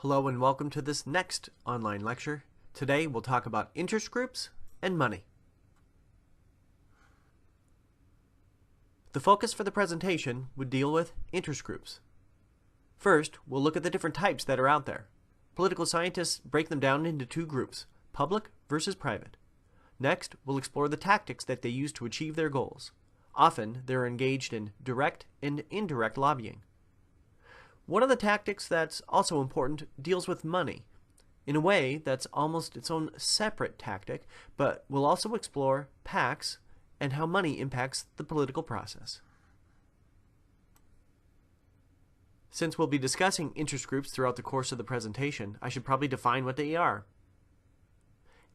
Hello and welcome to this next online lecture. Today we'll talk about interest groups and money. The focus for the presentation would deal with interest groups. First, we'll look at the different types that are out there. Political scientists break them down into two groups, public versus private. Next, we'll explore the tactics that they use to achieve their goals. Often, they're engaged in direct and indirect lobbying. One of the tactics that's also important deals with money. In a way, that's almost its own separate tactic, but we'll also explore PACs and how money impacts the political process. Since we'll be discussing interest groups throughout the course of the presentation, I should probably define what they are.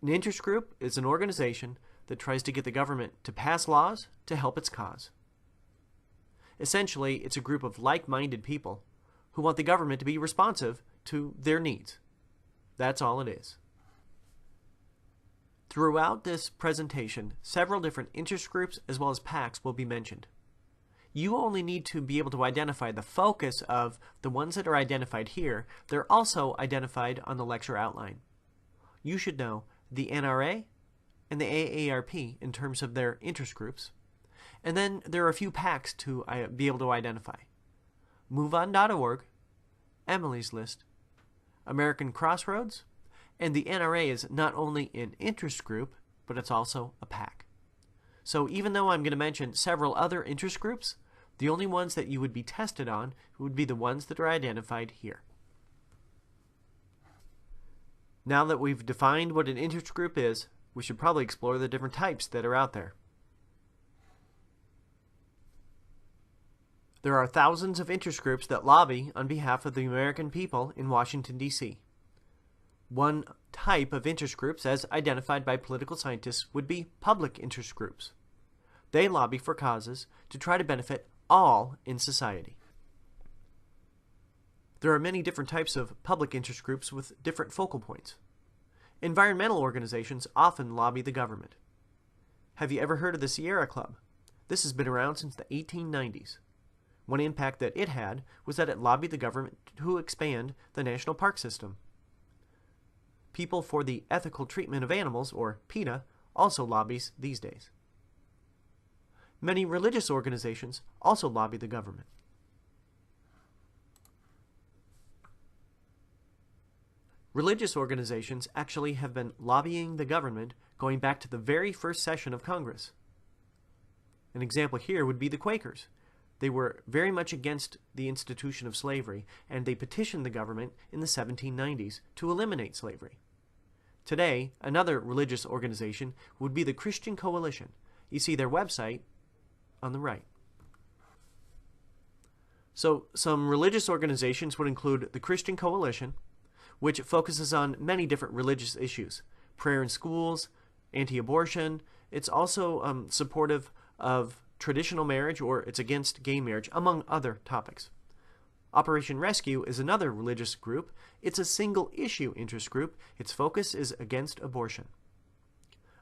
An interest group is an organization that tries to get the government to pass laws to help its cause. Essentially, it's a group of like-minded people who want the government to be responsive to their needs. That's all it is. Throughout this presentation, several different interest groups as well as PACs will be mentioned. You only need to be able to identify the focus of the ones that are identified here. They're also identified on the lecture outline. You should know the NRA and the AARP in terms of their interest groups. And then there are a few PACs to be able to identify. MoveOn.org, Emily's List, American Crossroads, and the NRA is not only an interest group, but it's also a PAC. So even though I'm going to mention several other interest groups, the only ones that you would be tested on would be the ones that are identified here. Now that we've defined what an interest group is, we should probably explore the different types that are out there. There are thousands of interest groups that lobby on behalf of the American people in Washington, D.C. One type of interest groups, as identified by political scientists, would be public interest groups. They lobby for causes to try to benefit all in society. There are many different types of public interest groups with different focal points. Environmental organizations often lobby the government. Have you ever heard of the Sierra Club? This has been around since the 1890s. One impact that it had was that it lobbied the government to expand the national park system. People for the Ethical Treatment of Animals, or PETA, also lobbies these days. Many religious organizations also lobby the government. Religious organizations actually have been lobbying the government going back to the very first session of Congress. An example here would be the Quakers. They were very much against the institution of slavery, and they petitioned the government in the 1790s to eliminate slavery. Today, another religious organization would be the Christian Coalition. You see their website on the right. So, some religious organizations would include the Christian Coalition, which focuses on many different religious issues. Prayer in schools, anti-abortion. It's also supportive of traditional marriage, or it's against gay marriage, among other topics. Operation Rescue is another religious group. It's a single-issue interest group. Its focus is against abortion.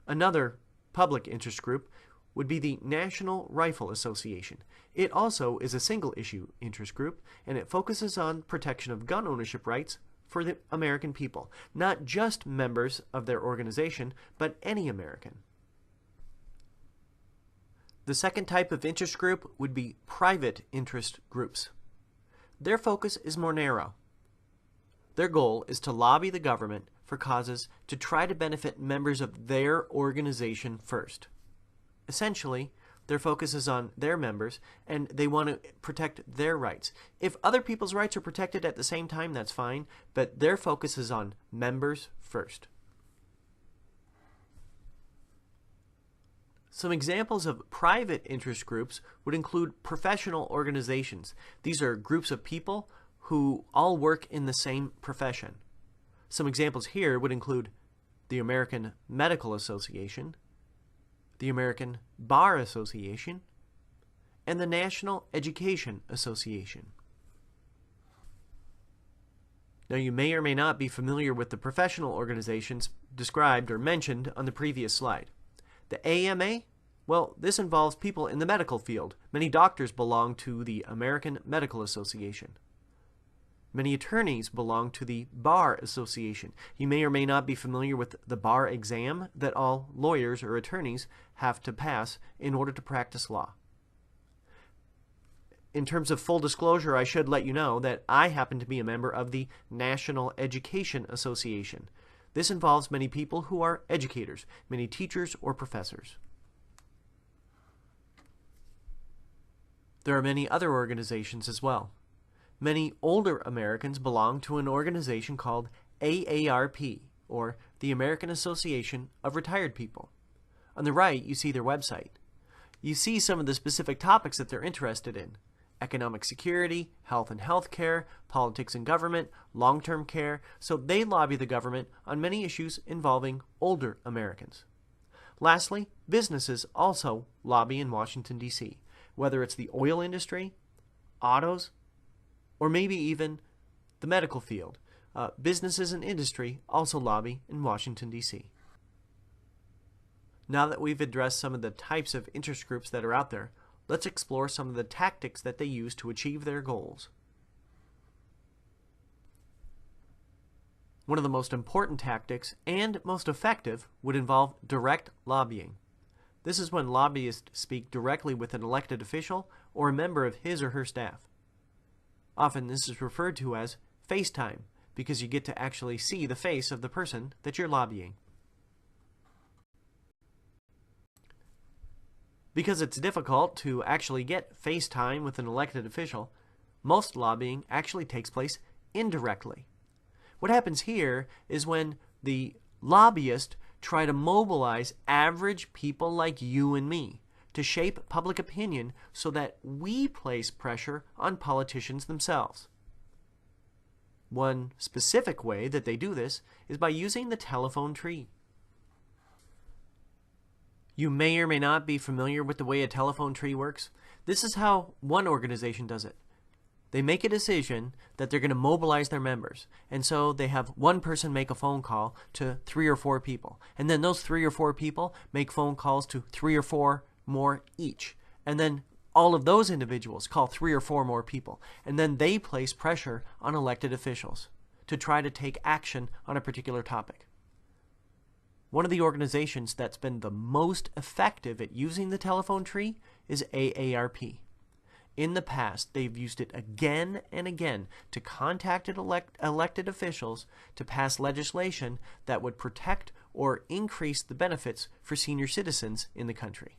Another public interest group would be the National Rifle Association. It also is a single-issue interest group, and it focuses on protection of gun ownership rights for the American people, not just members of their organization, but any American. The second type of interest group would be private interest groups. Their focus is more narrow. Their goal is to lobby the government for causes to try to benefit members of their organization first. Essentially, their focus is on their members, and they want to protect their rights. If other people's rights are protected at the same time, that's fine, but their focus is on members first. Some examples of private interest groups would include professional organizations. These are groups of people who all work in the same profession. Some examples here would include the American Medical Association, the American Bar Association, and the National Education Association. Now, you may or may not be familiar with the professional organizations described or mentioned on the previous slide. The AMA, well, this involves people in the medical field. Many doctors belong to the American Medical Association. Many attorneys belong to the Bar Association. You may or may not be familiar with the bar exam that all lawyers or attorneys have to pass in order to practice law. In terms of full disclosure, I should let you know that I happen to be a member of the National Education Association. This involves many people who are educators, many teachers or professors. There are many other organizations as well. Many older Americans belong to an organization called AARP, or the American Association of Retired People. On the right, you see their website. You see some of the specific topics that they're interested in: economic security, health and health care, politics and government, long-term care. So they lobby the government on many issues involving older Americans. Lastly, businesses also lobby in Washington, D.C., whether it's the oil industry, autos, or maybe even the medical field. Businesses and industry also lobby in Washington, D.C. Now that we've addressed some of the types of interest groups that are out there, let's explore some of the tactics that they use to achieve their goals. One of the most important tactics, and most effective, would involve direct lobbying. This is when lobbyists speak directly with an elected official or a member of his or her staff. Often this is referred to as FaceTime, because you get to actually see the face of the person that you're lobbying. Because it's difficult to actually get FaceTime with an elected official, most lobbying actually takes place indirectly. What happens here is when the lobbyists try to mobilize average people like you and me to shape public opinion so that we place pressure on politicians themselves. One specific way that they do this is by using the telephone tree. You may or may not be familiar with the way a telephone tree works. This is how one organization does it. They make a decision that they're going to mobilize their members, and so they have one person make a phone call to 3 or 4 people, and then those 3 or 4 people make phone calls to 3 or 4 more each, and then all of those individuals call 3 or 4 more people, and then they place pressure on elected officials to try to take action on a particular topic. One of the organizations that's been the most effective at using the telephone tree is AARP. In the past, they've used it again and again to contact elected officials to pass legislation that would protect or increase the benefits for senior citizens in the country.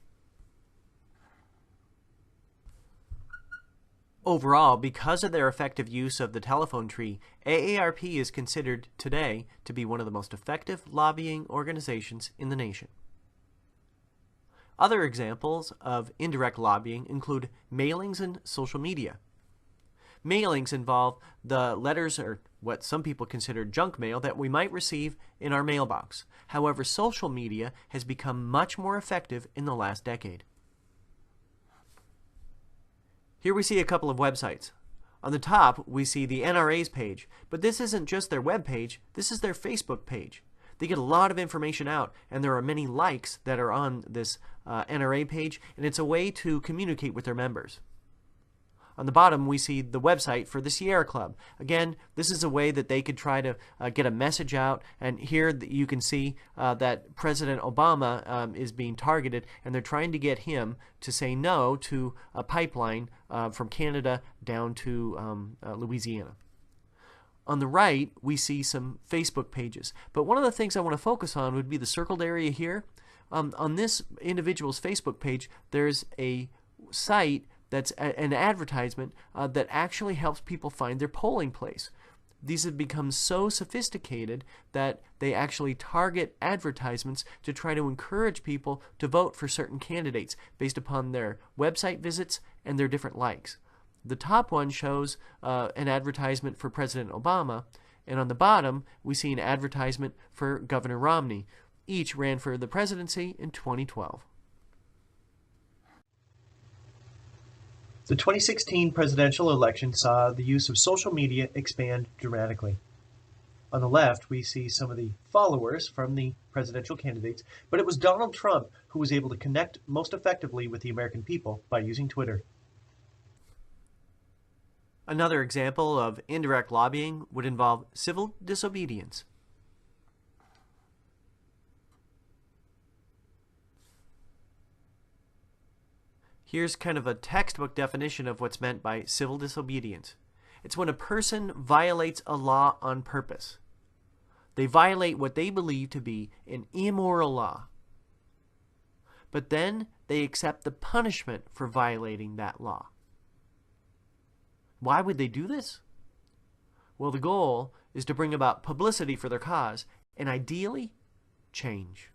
Overall, because of their effective use of the telephone tree, AARP is considered today to be one of the most effective lobbying organizations in the nation. Other examples of indirect lobbying include mailings and social media. Mailings involve the letters, or what some people consider junk mail, that we might receive in our mailbox. However, social media has become much more effective in the last decade. Here we see a couple of websites. On the top, we see the NRA's page, but this isn't just their web page, this is their Facebook page. They get a lot of information out, and there are many likes that are on this NRA page, and it's a way to communicate with their members. On the bottom, we see the website for the Sierra Club. Again, this is a way that they could try to get a message out, and here you can see that President Obama is being targeted, and they're trying to get him to say no to a pipeline from Canada down to Louisiana. On the right, we see some Facebook pages, but one of the things I want to focus on would be the circled area here. On this individual's Facebook page, there's a site that's an advertisement that actually helps people find their polling place. These have become so sophisticated that they actually target advertisements to try to encourage people to vote for certain candidates based upon their website visits and their different likes. The top one shows an advertisement for President Obama, and on the bottom we see an advertisement for Governor Romney. Each ran for the presidency in 2012. The 2016 presidential election saw the use of social media expand dramatically. On the left, we see some of the followers from the presidential candidates, but it was Donald Trump who was able to connect most effectively with the American people by using Twitter. Another example of indirect lobbying would involve civil disobedience. Here's kind of a textbook definition of what's meant by civil disobedience. It's when a person violates a law on purpose. They violate what they believe to be an immoral law. But then they accept the punishment for violating that law. Why would they do this? Well, the goal is to bring about publicity for their cause and ideally change.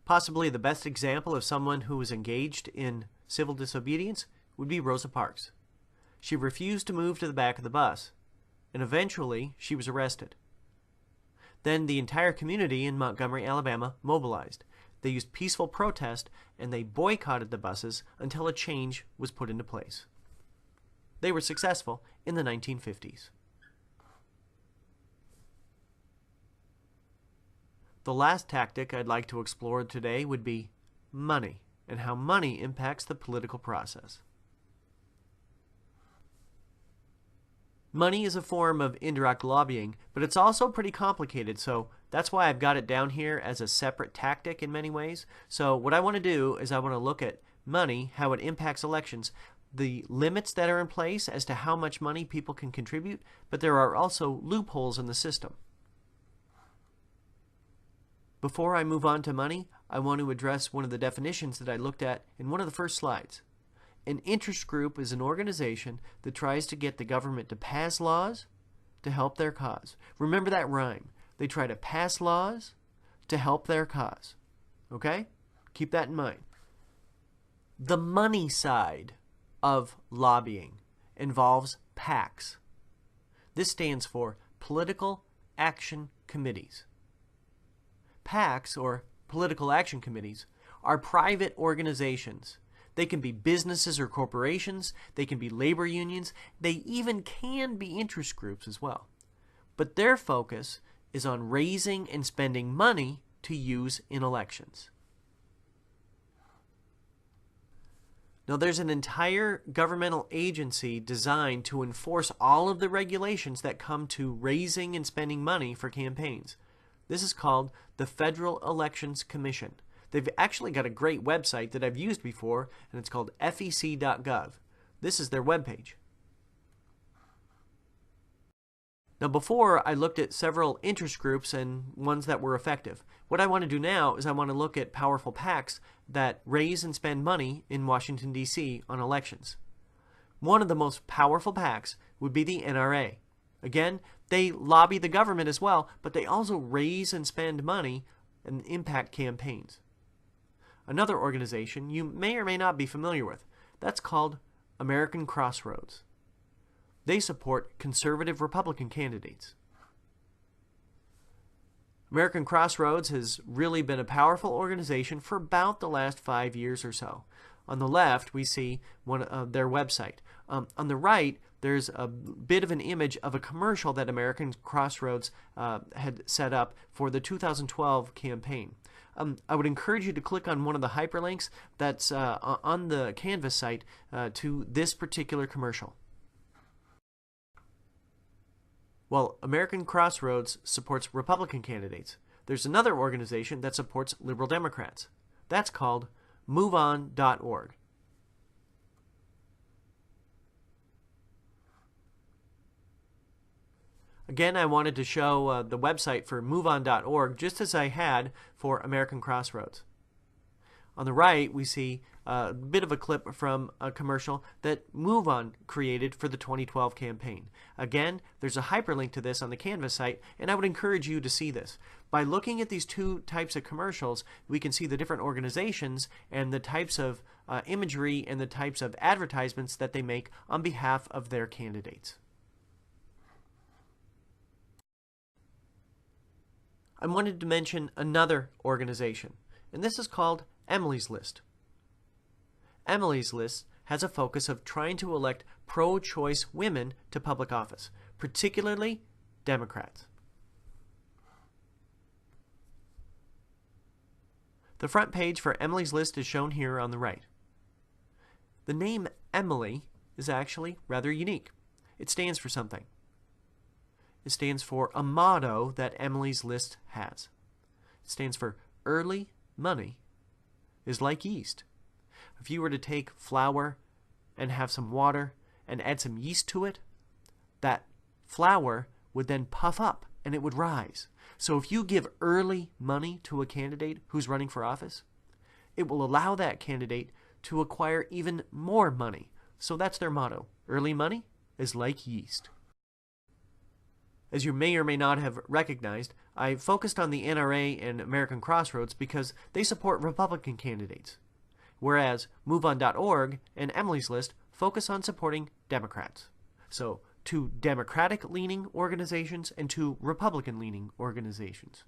Possibly the best example of someone who was engaged in civil disobedience would be Rosa Parks. She refused to move to the back of the bus, and eventually she was arrested. Then the entire community in Montgomery, Alabama mobilized. They used peaceful protest, and they boycotted the buses until a change was put into place. They were successful in the 1950s. The last tactic I'd like to explore today would be money, and how money impacts the political process. Money is a form of indirect lobbying, but it's also pretty complicated, so that's why I've got it down here as a separate tactic in many ways. So what I want to do is I want to look at money, how it impacts elections, the limits that are in place as to how much money people can contribute, but there are also loopholes in the system. Before I move on to money, I want to address one of the definitions that I looked at in one of the first slides. An interest group is an organization that tries to get the government to pass laws to help their cause. Remember that rhyme. They try to pass laws to help their cause. Okay? Keep that in mind. The money side of lobbying involves PACs. This stands for Political Action Committees. PACs, or Political Action Committees, are private organizations. They can be businesses or corporations, they can be labor unions, they even can be interest groups as well. But their focus is on raising and spending money to use in elections. Now, there's an entire governmental agency designed to enforce all of the regulations that come to raising and spending money for campaigns. This is called the Federal Elections Commission. They've actually got a great website that I've used before, and it's called fec.gov. This is their webpage. Now, before I looked at several interest groups and ones that were effective. What I want to do now is I want to look at powerful PACs that raise and spend money in Washington, D.C. on elections. One of the most powerful PACs would be the NRA. Again, they lobby the government as well, but they also raise and spend money and impact campaigns. Another organization you may or may not be familiar with, that's called American Crossroads. They support conservative Republican candidates. American Crossroads has really been a powerful organization for about the last 5 years or so. On the left, we see their website. On the right, there's a bit of an image of a commercial that American Crossroads had set up for the 2012 campaign. I would encourage you to click on one of the hyperlinks that's on the Canvas site to this particular commercial. Well, American Crossroads supports Republican candidates. There's another organization that supports liberal Democrats. That's called MoveOn.org. Again, I wanted to show the website for MoveOn.org just as I had for American Crossroads. On the right, we see a bit of a clip from a commercial that MoveOn created for the 2012 campaign. Again, there's a hyperlink to this on the Canvas site, and I would encourage you to see this. By looking at these two types of commercials, we can see the different organizations and the types of imagery and the types of advertisements that they make on behalf of their candidates. I wanted to mention another organization, and this is called Emily's List. Emily's List has a focus of trying to elect pro-choice women to public office, particularly Democrats. The front page for Emily's list is shown here on the right. The name Emily is actually rather unique. It stands for something. It stands for a motto that Emily's list has. It stands for early money is like yeast. If you were to take flour and have some water and add some yeast to it, that flour would then puff up and it would rise. So if you give early money to a candidate who's running for office, it will allow that candidate to acquire even more money. So that's their motto. Early money is like yeast. As you may or may not have recognized, I focused on the NRA and American Crossroads because they support Republican candidates, whereas MoveOn.org and Emily's List focus on supporting Democrats. So, two Democratic-leaning organizations and two Republican-leaning organizations.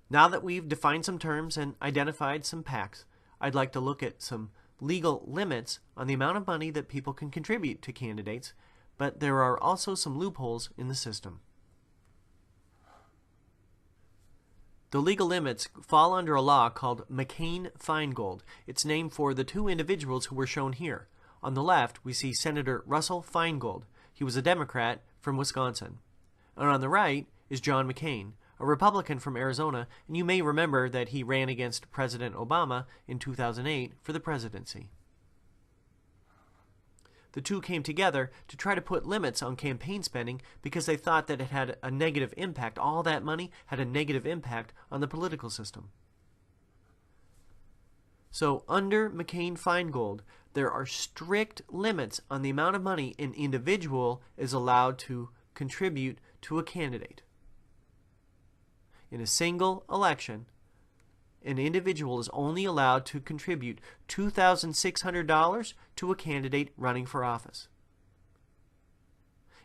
Now that we've defined some terms and identified some PACs, I'd like to look at some legal limits on the amount of money that people can contribute to candidates, but there are also some loopholes in the system. The legal limits fall under a law called McCain-Feingold. It's named for the two individuals who were shown here. On the left, we see Senator Russell Feingold. He was a Democrat from Wisconsin. And on the right is John McCain, a Republican from Arizona, and you may remember that he ran against President Obama in 2008 for the presidency. The two came together to try to put limits on campaign spending because they thought that it had a negative impact. All that money had a negative impact on the political system. So under McCain-Feingold, there are strict limits on the amount of money an individual is allowed to contribute to a candidate. In a single election, an individual is only allowed to contribute $2,600 to a candidate running for office.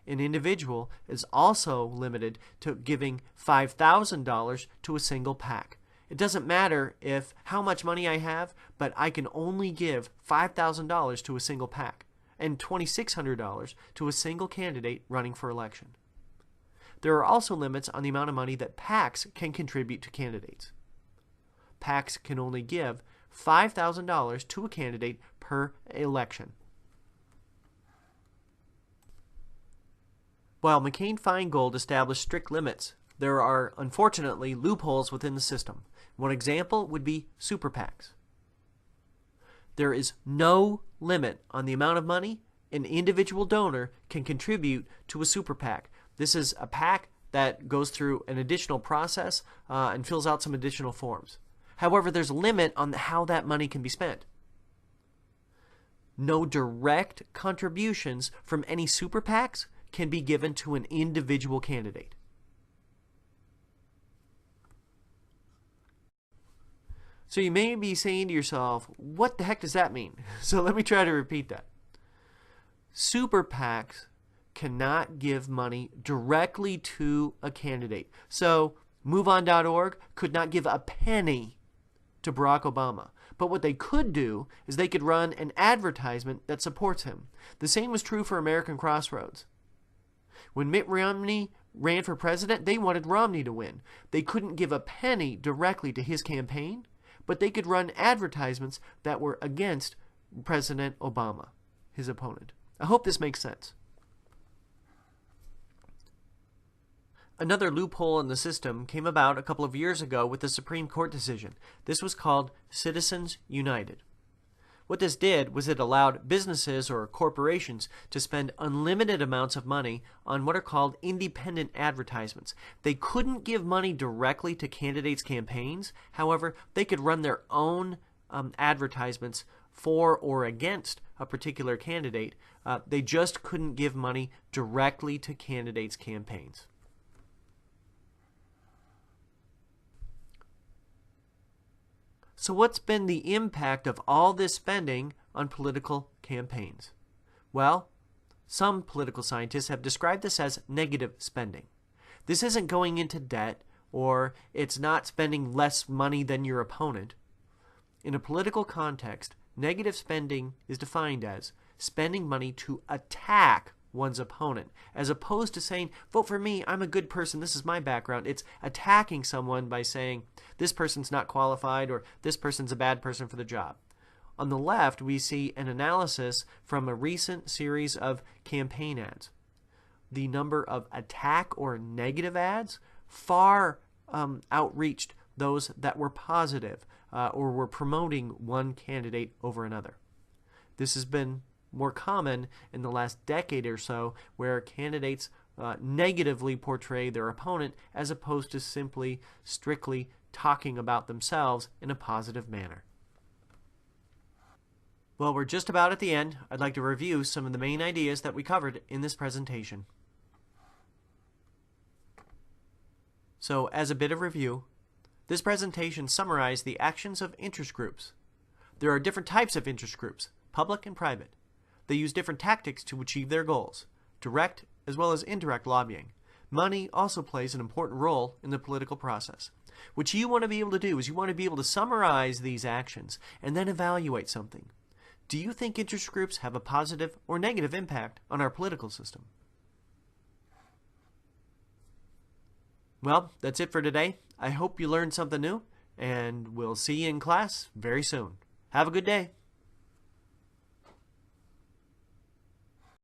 An individual is also limited to giving $5,000 to a single PAC. It doesn't matter how much money I have, but I can only give $5,000 to a single PAC and $2,600 to a single candidate running for election. There are also limits on the amount of money that PACs can contribute to candidates. PACs can only give $5,000 to a candidate per election. While McCain-Feingold established strict limits, there are unfortunately loopholes within the system. One example would be super PACs. There is no limit on the amount of money an individual donor can contribute to a super PAC. This is a PAC that goes through an additional process and fills out some additional forms. However, there's a limit on how that money can be spent. No direct contributions from any super PACs can be given to an individual candidate. So you may be saying to yourself, what the heck does that mean? So let me try to repeat that. Super PACs cannot give money directly to a candidate. So MoveOn.org could not give a penny to Barack Obama. But what they could do is they could run an advertisement that supports him. The same was true for American Crossroads. When Mitt Romney ran for president, they wanted Romney to win. They couldn't give a penny directly to his campaign, but they could run advertisements that were against President Obama, his opponent. I hope this makes sense. Another loophole in the system came about a couple of years ago with the Supreme Court decision. This was called Citizens United. What this did was it allowed businesses or corporations to spend unlimited amounts of money on what are called independent advertisements. They couldn't give money directly to candidates' campaigns. However, they could run their own advertisements for or against a particular candidate. They just couldn't give money directly to candidates' campaigns. So what's been the impact of all this spending on political campaigns? Well, some political scientists have described this as negative spending. This isn't going into debt, or it's not spending less money than your opponent. In a political context, negative spending is defined as spending money to attack one's opponent, as opposed to saying, vote for me, I'm a good person, this is my background. It's attacking someone by saying, this person's not qualified or this person's a bad person for the job. On the left, we see an analysis from a recent series of campaign ads. The number of attack or negative ads far outreached those that were positive or were promoting one candidate over another. This has been more common in the last decade or so, where candidates negatively portray their opponent as opposed to simply strictly talking about themselves in a positive manner. Well, we're just about at the end. I'd like to review some of the main ideas that we covered in this presentation. So, as a bit of review, this presentation summarized the actions of interest groups. There are different types of interest groups, public and private. They use different tactics to achieve their goals, direct as well as indirect lobbying. Money also plays an important role in the political process. What you want to be able to do is you want to be able to summarize these actions and then evaluate something. Do you think interest groups have a positive or negative impact on our political system? Well, that's it for today. I hope you learned something new, and we'll see you in class very soon. Have a good day.